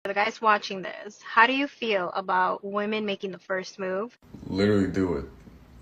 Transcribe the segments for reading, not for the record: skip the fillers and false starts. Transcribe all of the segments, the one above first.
For the guys watching this, how do you feel about women making the first move? Literally do it.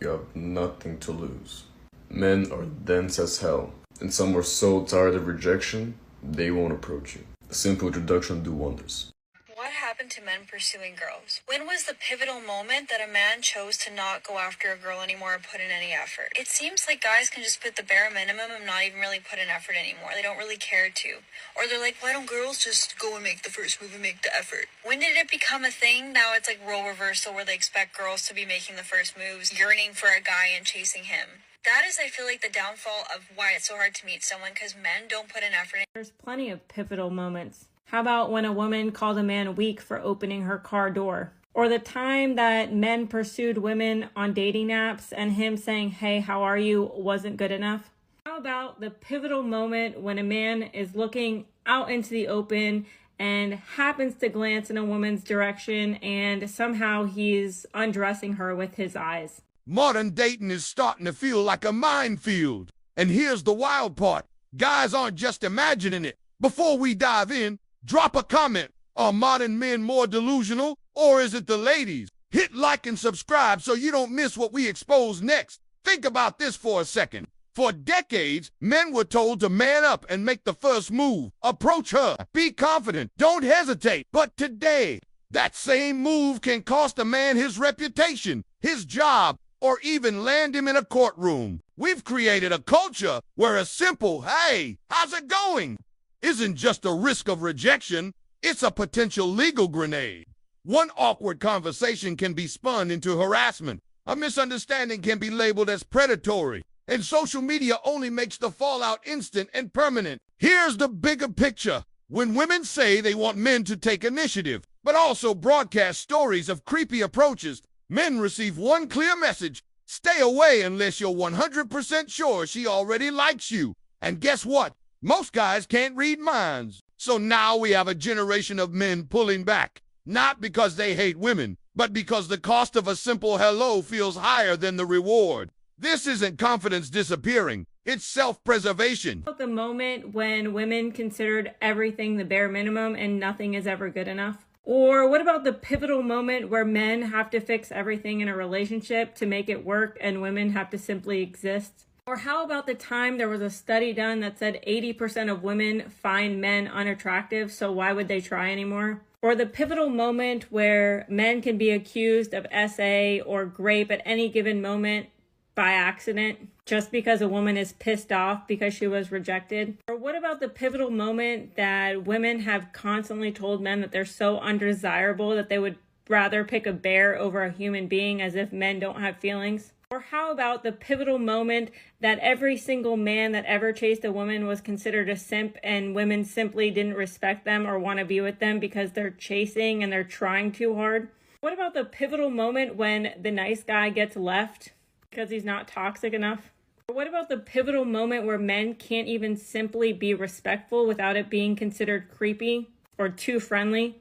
You have nothing to lose. Men are dense as hell, and some are so tired of rejection, they won't approach you. A simple introduction will do wonders. What happened to men pursuing girls? When was the pivotal moment that a man chose to not go after a girl anymore or put in any effort? It seems like guys can just put the bare minimum and not even really put in effort anymore. They don't really care to. Or they're like, why don't girls just go and make the first move and make the effort? When did it become a thing? Now it's like role reversal where they expect girls to be making the first moves, yearning for a guy and chasing him. That is, I feel like, the downfall of why it's so hard to meet someone, because men don't put in effort. There's plenty of pivotal moments. How about when a woman called a man weak for opening her car door? Or the time that men pursued women on dating apps and him saying, hey, how are you, wasn't good enough? How about the pivotal moment when a man is looking out into the open and happens to glance in a woman's direction and somehow he's undressing her with his eyes? Modern dating is starting to feel like a minefield. And here's the wild part. Guys aren't just imagining it. Before we dive in, drop a comment. Are modern men more delusional, or is it the ladies? Hit like and subscribe so you don't miss what we expose next. Think about this for a second. For decades, men were told to man up and make the first move. Approach her. Be confident. Don't hesitate. But today, that same move can cost a man his reputation, his job, or even land him in a courtroom. We've created a culture where a simple, hey, how's it going, isn't just a risk of rejection, it's a potential legal grenade. One awkward conversation can be spun into harassment. A misunderstanding can be labeled as predatory. And social media only makes the fallout instant and permanent. Here's the bigger picture. When women say they want men to take initiative, but also broadcast stories of creepy approaches, men receive one clear message: stay away unless you're 100% sure she already likes you. And guess what? Most guys can't read minds. So now we have a generation of men pulling back, not because they hate women, but because the cost of a simple hello feels higher than the reward. This isn't confidence disappearing, it's self-preservation. The moment when women considered everything the bare minimum and nothing is ever good enough? Or what about the pivotal moment where men have to fix everything in a relationship to make it work and women have to simply exist? Or how about the time there was a study done that said 80% of women find men unattractive, so why would they try anymore? Or the pivotal moment where men can be accused of SA or grape at any given moment by accident just because a woman is pissed off because she was rejected? Or what about the pivotal moment that women have constantly told men that they're so undesirable that they would rather pick a bear over a human being, as if men don't have feelings? Or how about the pivotal moment that every single man that ever chased a woman was considered a simp and women simply didn't respect them or want to be with them because they're chasing and they're trying too hard? What about the pivotal moment when the nice guy gets left because he's not toxic enough? Or what about the pivotal moment where men can't even simply be respectful without it being considered creepy or too friendly?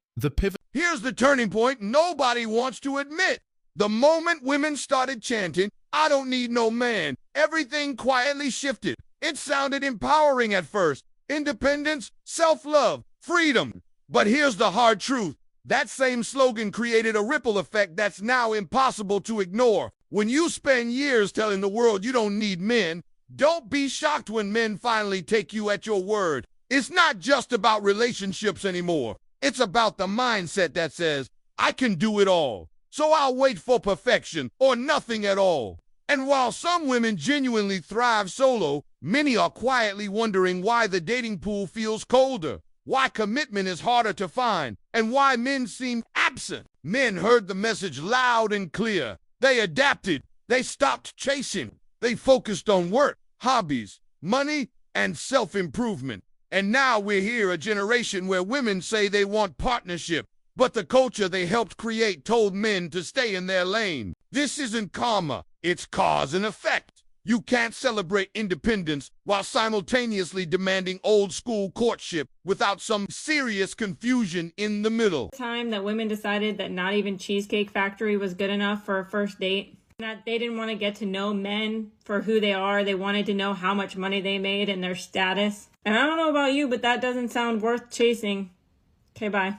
Here's the turning point nobody wants to admit. The moment women started chanting, I don't need no man, everything quietly shifted. It sounded empowering at first. Independence, self-love, freedom. But here's the hard truth. That same slogan created a ripple effect that's now impossible to ignore. When you spend years telling the world you don't need men, don't be shocked when men finally take you at your word. It's not just about relationships anymore. It's about the mindset that says, I can do it all, so I'll wait for perfection or nothing at all. And while some women genuinely thrive solo, many are quietly wondering why the dating pool feels colder, why commitment is harder to find, and why men seem absent. Men heard the message loud and clear. They adapted. They stopped chasing. They focused on work, hobbies, money, and self-improvement. And now we're here, a generation where women say they want partnership, but the culture they helped create told men to stay in their lane. This isn't karma, it's cause and effect. You can't celebrate independence while simultaneously demanding old-school courtship without some serious confusion in the middle. Time that women decided that not even Cheesecake Factory was good enough for a first date. That they didn't want to get to know men for who they are. They wanted to know how much money they made and their status. And I don't know about you, but that doesn't sound worth chasing. Okay, bye.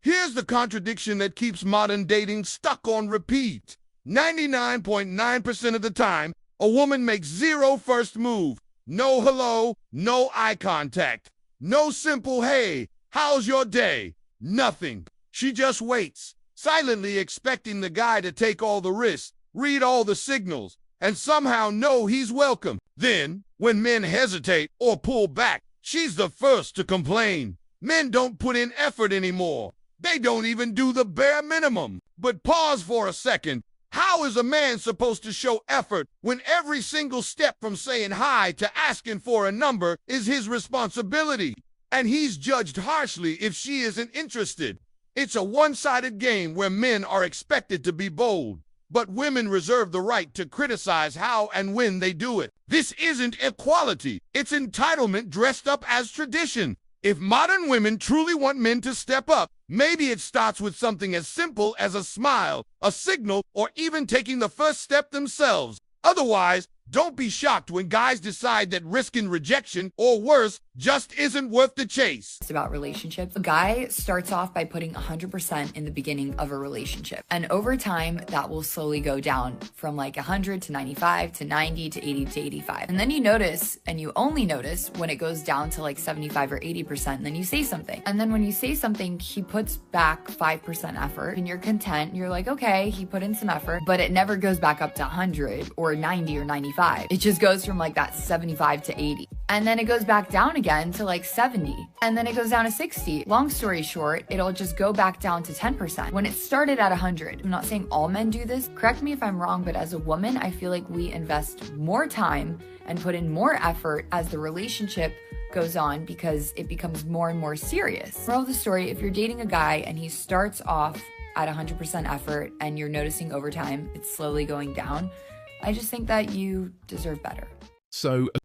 Here's the contradiction that keeps modern dating stuck on repeat. 99.9% of the time, a woman makes zero first move. No hello, no eye contact. No simple, hey, how's your day? Nothing. She just waits, silently expecting the guy to take all the risks, read all the signals, and somehow know he's welcome. Then, when men hesitate or pull back, she's the first to complain. Men don't put in effort anymore. They don't even do the bare minimum. But pause for a second. How is a man supposed to show effort when every single step from saying hi to asking for a number is his responsibility? And he's judged harshly if she isn't interested. It's a one-sided game where men are expected to be bold, but women reserve the right to criticize how and when they do it. This isn't equality. It's entitlement dressed up as tradition. If modern women truly want men to step up, maybe it starts with something as simple as a smile, a signal, or even taking the first step themselves. Otherwise, don't be shocked when guys decide that risking rejection, or worse, just isn't worth the chase. It's about relationships. A guy starts off by putting 100% in the beginning of a relationship. And over time, that will slowly go down from like 100 to 95 to 90 to 80 to 85. And then you notice, and you only notice when it goes down to like 75 or 80%, and then you say something. And then when you say something, he puts back 5% effort and you're content. You're like, okay, he put in some effort, but it never goes back up to 100 or 90 or 95. It just goes from like that 75 to 80. And then it goes back down again to like 70. And then it goes down to 60. Long story short, it'll just go back down to 10% when it started at 100. I'm not saying all men do this. Correct me if I'm wrong, but as a woman, I feel like we invest more time and put in more effort as the relationship goes on because it becomes more and more serious. Moral of the story, if you're dating a guy and he starts off at 100% effort and you're noticing over time it's slowly going down, I just think that you deserve better.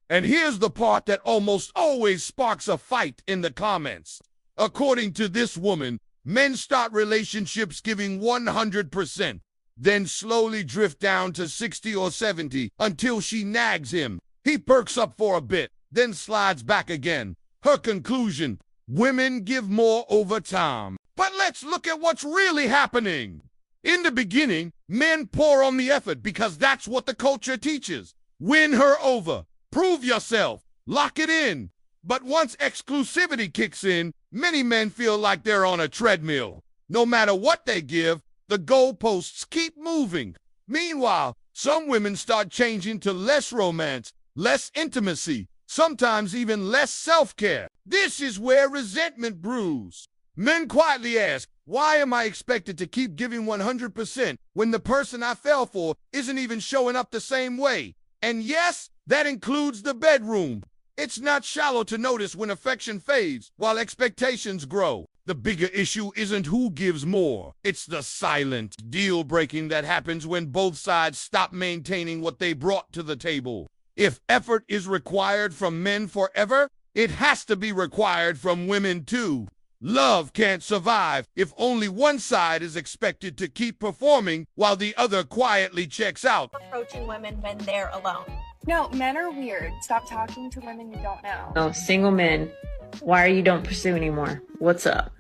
And here's the part that almost always sparks a fight in the comments. According to this woman, men start relationships giving 100%, then slowly drift down to 60 or 70 until she nags him. He perks up for a bit, then slides back again. Her conclusion, women give more over time. But let's look at what's really happening. In the beginning, men pour on the effort because that's what the culture teaches. Win her over. Prove yourself. Lock it in. But once exclusivity kicks in, many men feel like they're on a treadmill. No matter what they give, the goalposts keep moving. Meanwhile, some women start changing to less romance, less intimacy, sometimes even less self-care. This is where resentment brews. Men quietly ask, why am I expected to keep giving 100% when the person I fell for isn't even showing up the same way? And yes, that includes the bedroom. It's not shallow to notice when affection fades while expectations grow. The bigger issue isn't who gives more. It's the silent deal-breaking that happens when both sides stop maintaining what they brought to the table. If effort is required from men forever, it has to be required from women too. Love can't survive if only one side is expected to keep performing while the other quietly checks out. Approaching women when they're alone. No, men are weird. Stop talking to women you don't know. No, single men. Why are you don't pursue anymore? What's up?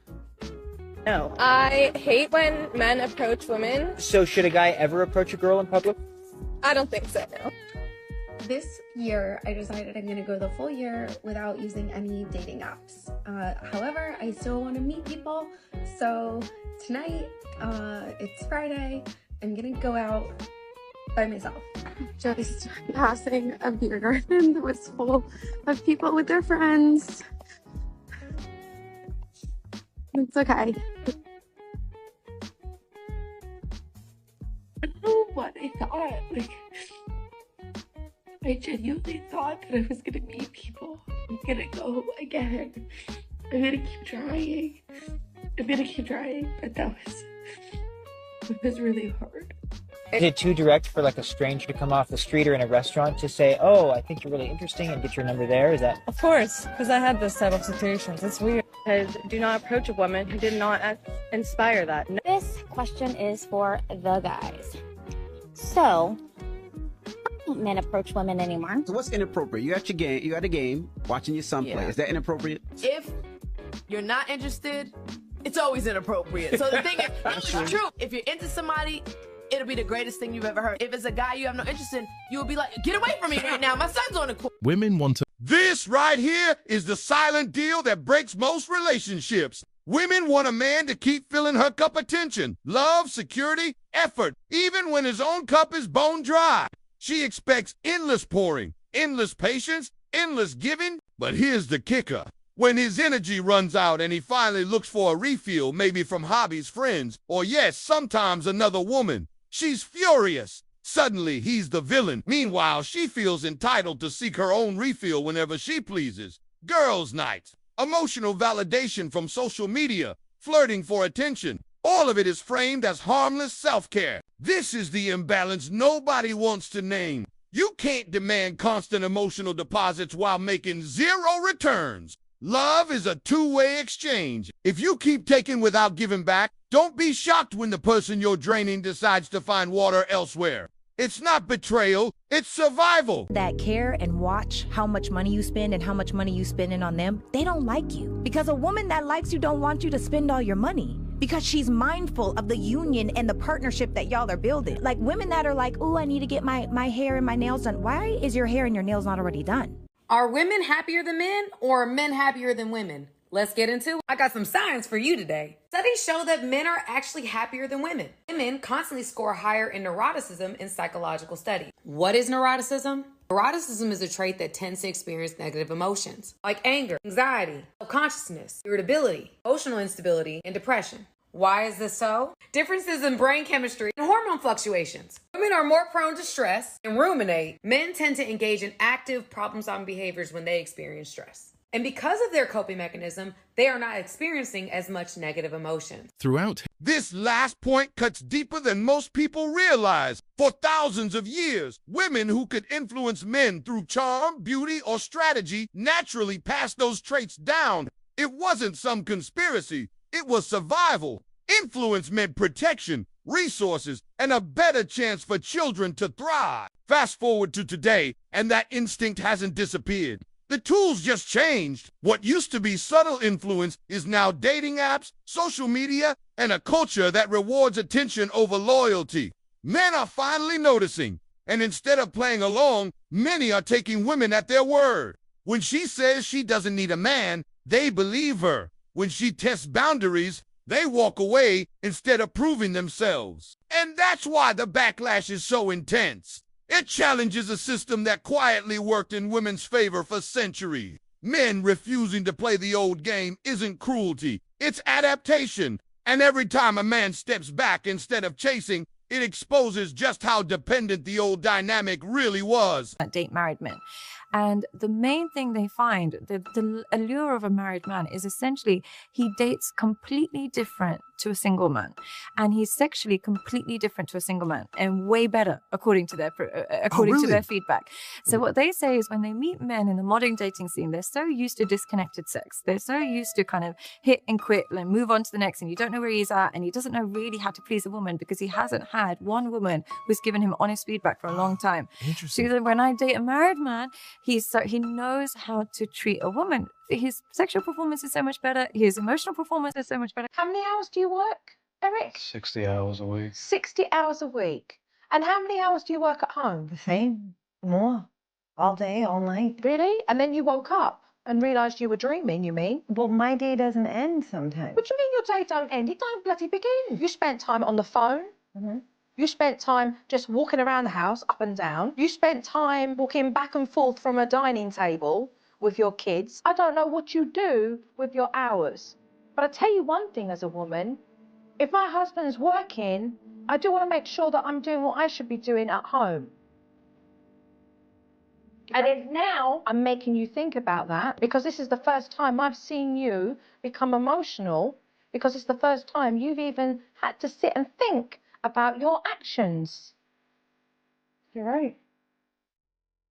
No. I hate when men approach women. So should a guy ever approach a girl in public? I don't think so, no. This year, I decided I'm going to go the full year without using any dating apps. However, I still want to meet people. So tonight, it's Friday, I'm going to go out by myself. Just passing a beer garden that was full of people with their friends. It's okay. I don't know what I thought. I genuinely thought that I was gonna meet people. I'm gonna go again. I'm gonna keep trying. But it was really hard. Is it too direct for like a stranger to come off the street or in a restaurant to say, oh, I think you're really interesting and get your number there? Is that? Of course, because I had this type of situations. It's weird. Because do not approach a woman who did not inspire that. This question is for the guys. So, don't men approach women anymore? So what's inappropriate? You at a game, watching your son play. Is that inappropriate? If you're not interested it's always inappropriate. So the thing is, it's true. If you're into somebody, it'll be the greatest thing you've ever heard. If it's a guy you have no interest in, you'll be like, get away from me right now. My son's on the court. Women want to. This right here is the silent deal that breaks most relationships. Women want a man to keep filling her cup of tension, love, security, effort, even when his own cup is bone dry. She expects endless pouring, endless patience, endless giving. But here's the kicker. When his energy runs out and he finally looks for a refill, maybe from hobbies, friends, or yes, sometimes another woman, she's furious. Suddenly, he's the villain. Meanwhile, she feels entitled to seek her own refill whenever she pleases. Girls' nights, emotional validation from social media, flirting for attention. All of it is framed as harmless self-care. This is the imbalance nobody wants to name. You can't demand constant emotional deposits while making zero returns. Love is a two-way exchange. If you keep taking without giving back, don't be shocked when the person you're draining decides to find water elsewhere. It's not betrayal, it's survival. That care and watch how much money you spend and how much money you spending on them, they don't like you. Because a woman that likes you don't want you to spend all your money. Because she's mindful of the union and the partnership that y'all are building. Like women that are like, oh, I need to get my hair and my nails done. Why is your hair and your nails not already done? Are women happier than men or are men happier than women? Let's get into it. I got some science for you today. Studies show that men are actually happier than women. Women constantly score higher in neuroticism in psychological studies. What is neuroticism? Neuroticism is a trait that tends to experience negative emotions like anger, anxiety, self-consciousness, irritability, emotional instability, and depression. Why is this so? Differences in brain chemistry and hormone fluctuations. Women are more prone to stress and ruminate. Men tend to engage in active problem-solving behaviors when they experience stress. And because of their coping mechanism, they are not experiencing as much negative emotions. Throughout. This last point cuts deeper than most people realize. For thousands of years, women who could influence men through charm, beauty, or strategy naturally passed those traits down. It wasn't some conspiracy. It was survival. Influence meant protection, resources, and a better chance for children to thrive. Fast forward to today, and that instinct hasn't disappeared. The tools just changed. What used to be subtle influence is now dating apps, social media, and a culture that rewards attention over loyalty. Men are finally noticing, and instead of playing along, many are taking women at their word. When she says she doesn't need a man, they believe her. When she tests boundaries, they walk away instead of proving themselves. And that's why the backlash is so intense. It challenges a system that quietly worked in women's favor for centuries. Men refusing to play the old game isn't cruelty, it's adaptation. And every time a man steps back instead of chasing, it exposes just how dependent the old dynamic really was. Date married men. And the main thing they find, the allure of a married man is essentially he dates completely different to a single man. And he's sexually completely different to a single man and way better according to their to their feedback. So what they say is when they meet men in the modern dating scene, they're so used to disconnected sex. They're so used to kind of hit and quit and move on to the next, and you don't know where he's at, and he doesn't know really how to please a woman because he hasn't had one woman who's given him honest feedback for a long time. Interesting. So when I date a married man, he knows how to treat a woman. His sexual performance is so much better. His emotional performance is so much better. How many hours do you work, Eric? 60 hours a week. 60 hours a week. And how many hours do you work at home? The same. More. All day, all night. Really? And then you woke up and realised you were dreaming, you mean? Well, my day doesn't end sometimes. What do you mean your day don't end? It don't bloody begin. You spent time on the phone. Mm-hmm. You spent time just walking around the house, up and down. You spent time walking back and forth from a dining table with your kids. I don't know what you do with your hours. But I tell you one thing as a woman, if my husband's working, I do want to make sure that I'm doing what I should be doing at home. And if now I'm making you think about that, because this is the first time I've seen you become emotional, because it's the first time you've even had to sit and think about your actions. You're right.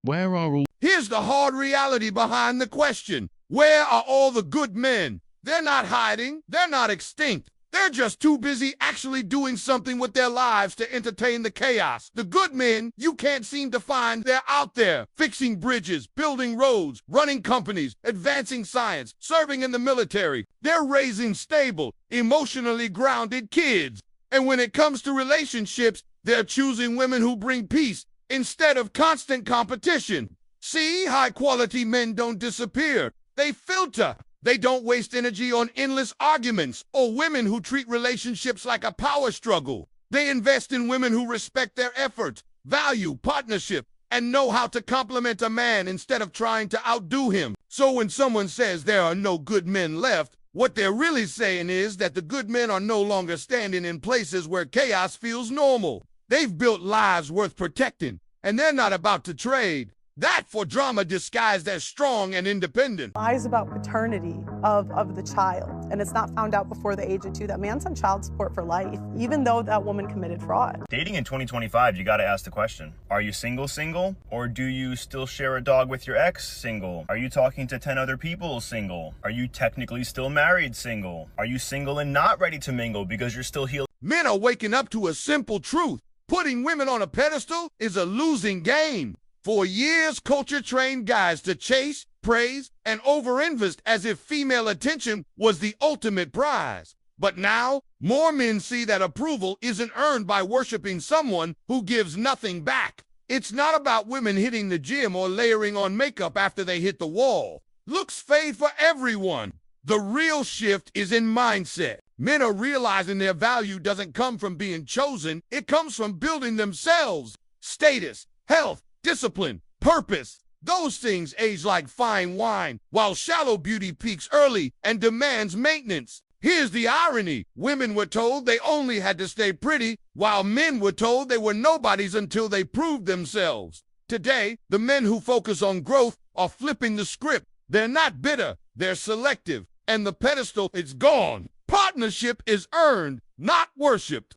Where are all... Here's the hard reality behind the question. Where are all the good men? They're not hiding. They're not extinct. They're just too busy actually doing something with their lives to entertain the chaos. The good men you can't seem to find, they're out there, fixing bridges, building roads, running companies, advancing science, serving in the military. They're raising stable, emotionally grounded kids. And when it comes to relationships, they're choosing women who bring peace instead of constant competition. See, high-quality men don't disappear. They filter. They don't waste energy on endless arguments or women who treat relationships like a power struggle. They invest in women who respect their effort, value partnership, and know how to compliment a man instead of trying to outdo him. So when someone says there are no good men left, what they're really saying is that the good men are no longer standing in places where chaos feels normal. They've built lives worth protecting, and they're not about to trade that for drama disguised as strong and independent. Lies about paternity of the child, and it's not found out before the age of 2. That man's on child support for life, even though that woman committed fraud. Dating in 2025, you gotta ask the question, are you single, or do you still share a dog with your ex, single? Are you talking to 10 other people, single? Are you technically still married, single? Are you single and not ready to mingle because you're still healing? Men are waking up to a simple truth. Putting women on a pedestal is a losing game. For years, culture trained guys to chase, praise, and over-invest as if female attention was the ultimate prize. But now, more men see that approval isn't earned by worshiping someone who gives nothing back. It's not about women hitting the gym or layering on makeup after they hit the wall. Looks fade for everyone. The real shift is in mindset. Men are realizing their value doesn't come from being chosen, it comes from building themselves. Status, health, discipline, purpose. Those things age like fine wine, while shallow beauty peaks early and demands maintenance. Here's the irony. Women were told they only had to stay pretty, while men were told they were nobodies until they proved themselves. Today, the men who focus on growth are flipping the script. They're not bitter, they're selective, and the pedestal is gone. Partnership is earned, not worshipped.